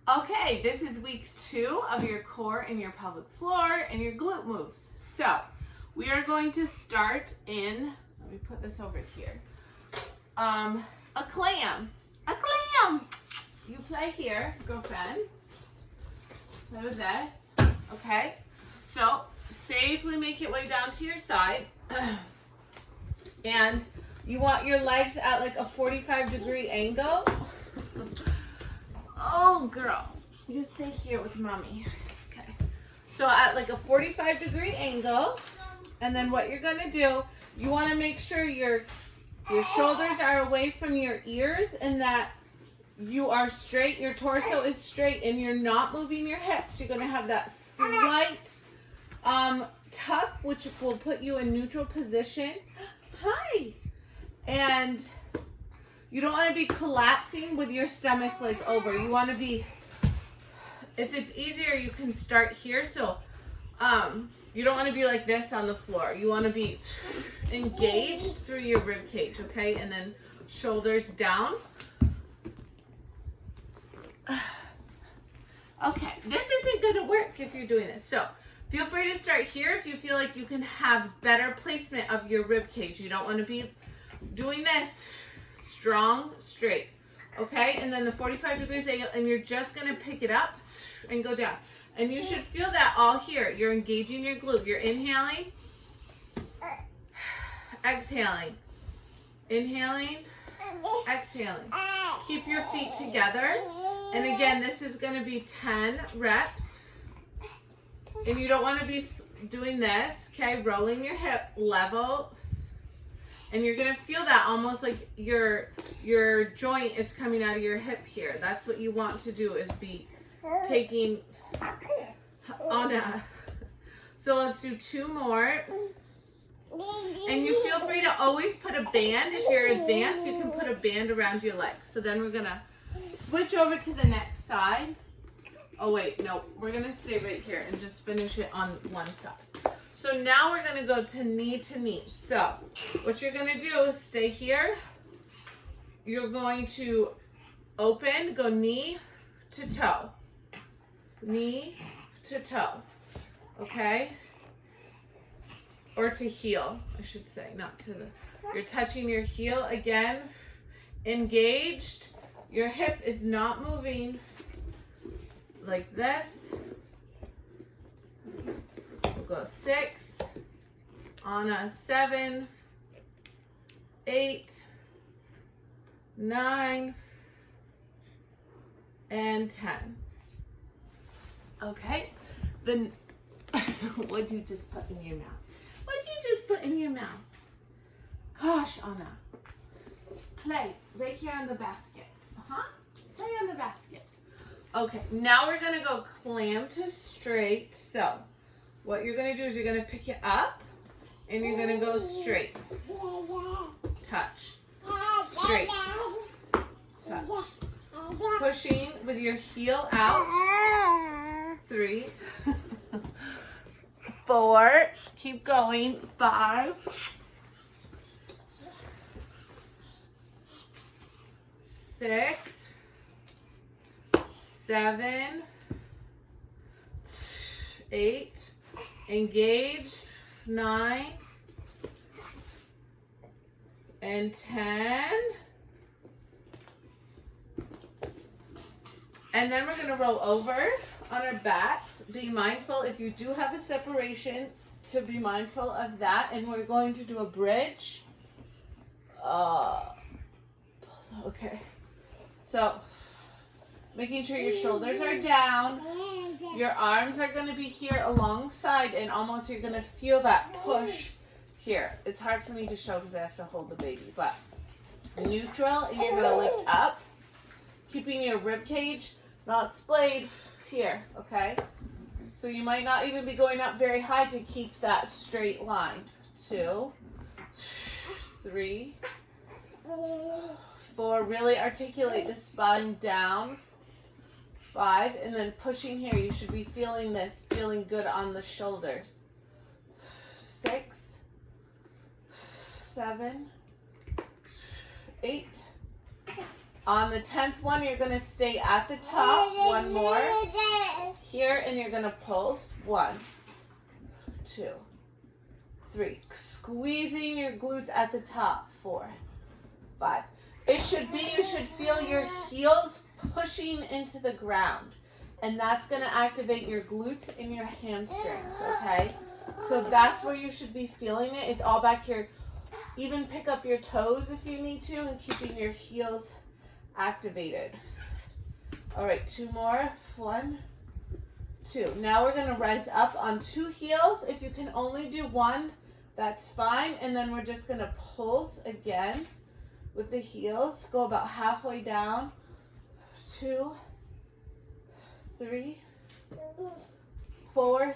Okay, this is week 2 of your core and your pelvic floor and your glute moves. So we are going to start in, let me put this over here, a clam. A clam. You play here, girlfriend. Play with this. Okay, so safely make your way down to your side. And you want your legs at like a 45-degree angle. Oh, girl, you just stay here with mommy. Okay, so at like a 45-degree angle, and then what you're gonna do, you want to make sure your shoulders are away from your ears and that you are straight, your torso is straight, and you're not moving your hips. You're gonna have that slight tuck, which will put you in neutral position. Hi. And you don't want to be collapsing with your stomach like over. You want to be, if it's easier, you can start here. So you don't want to be like this on the floor. You want to be engaged through your rib cage, okay? And then shoulders down. Okay, this isn't going to work if you're doing this. So feel free to start here if you feel like you can have better placement of your rib cage. You don't want to be doing this strong, straight, okay? And then the 45 degrees angle, and you're just going to pick it up and go down. And you should feel that all here. You're engaging your glute. You're inhaling, exhaling, inhaling, exhaling. Keep your feet together. And again, this is going to be 10 reps. And you don't want to be doing this, okay? Rolling your hip level. And you're going to feel that almost like your joint is coming out of your hip here. That's what you want to do, is be taking on a... So let's do 2 more. And you feel free to always put a band. If you're advanced, you can put a band around your legs. So then we're going to switch over to the next side. Oh wait, no, we're going to stay right here and just finish it on one side. So now we're going to go to knee. So what you're going to do is stay here. You're going to open, go knee to toe. Knee to toe. Okay? Or to heel, I should say, not to the... You're touching your heel again. Engaged. Your hip is not moving like this. We'll go 6, on a 7, 8, 9, and 10. Okay, then what'd you just put in your mouth? What'd you just put in your mouth? Gosh, Anna. Play right here on the basket. Play on the basket. Okay, now we're gonna go clam to straight. So what you're going to do is you're going to pick it up and you're going to go straight. Touch. Straight. Touch. Pushing with your heel out. 3. 4. Keep going. 5. 6. 7. 8. Engage. 9 and 10. And then we're going to roll over on our backs. Be mindful if you do have a separation to be mindful of that. And we're going to do a bridge. Okay. So making sure your shoulders are down. Your arms are going to be here alongside, and almost you're going to feel that push here. It's hard for me to show because I have to hold the baby, but neutral, and you're going to lift up, keeping your rib cage not splayed here, okay? So you might not even be going up very high to keep that straight line. 2, 3, 4, really articulate the spine down. 5, and then pushing here. You should be feeling this, feeling good on the shoulders. 6, 7, 8, On the 10th one, you're going to stay at the top. One more. Here, and you're going to pulse. 1, 2, 3. Squeezing your glutes at the top. 4, 5. It should be, you should feel your heels pushing into the ground. And that's going to activate your glutes and your hamstrings, okay? So that's where you should be feeling it. It's all back here. Even pick up your toes if you need to, and keeping your heels activated. All right, 2 more. 1, 2. Now we're going to rise up on 2 heels. If you can only do 1, that's fine. And then we're just going to pulse again with the heels. Go about halfway down. 2, 3, 4,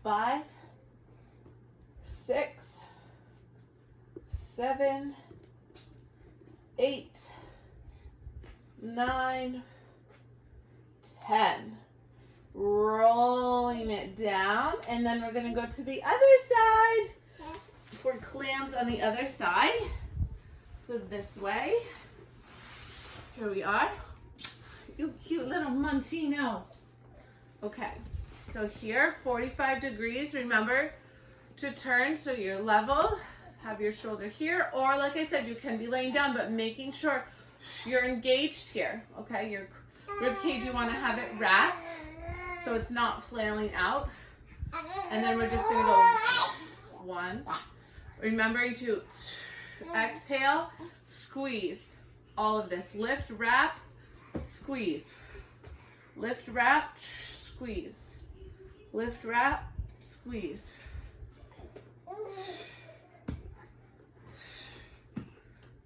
5, 6, 7, 8, 9, 10. Rolling it down, and then we're going to go to the other side for clams on the other side. So this way. Here we are. You cute little Montino. Okay, so here, 45 degrees. Remember to turn so you're level. Have your shoulder here, or like I said, you can be laying down, but making sure you're engaged here. Okay, your rib cage, you want to have it wrapped so it's not flailing out. And then we're just going to go 1. Remembering to exhale, squeeze. All of this. Lift, wrap, squeeze. Lift, wrap, squeeze. Lift, wrap, squeeze.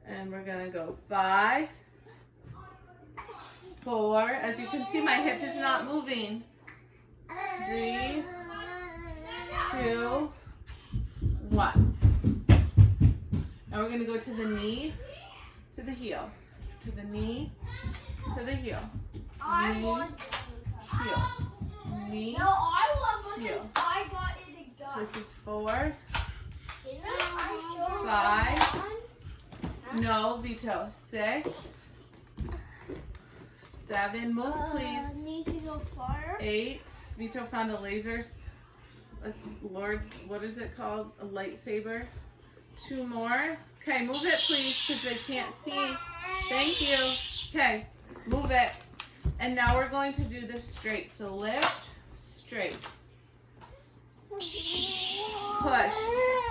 And we're going to go 5, 4. As you can see, my hip is not moving. 3, 2, 1. Now we're going to go to the knee, to the heel. To the knee, to the heel. Knee, heel. Knee, no, I love it. heel. I got it again. This is 4, 5. No, Vito. 6, 7. Move, please. Need to go far. 8. Vito found a laser. Lord, what is it called? A lightsaber. 2 more. Okay, move it, please, because they can't see. Thank you. Okay, move it. And now we're going to do this straight. So lift, straight. Push.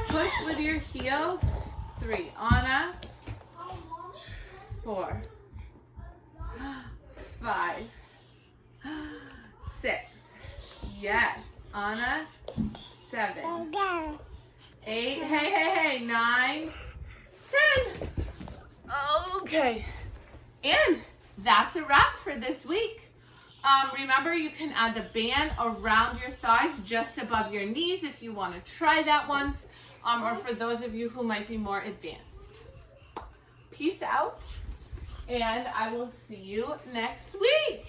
Push with your heel. 3. Anna. 4. 5. 6. Yes. Anna. 7. 8. Hey. 9. 10. Okay. And that's a wrap for this week. Remember, you can add the band around your thighs just above your knees if you want to try that once, or for those of you who might be more advanced. Peace out, and I will see you next week.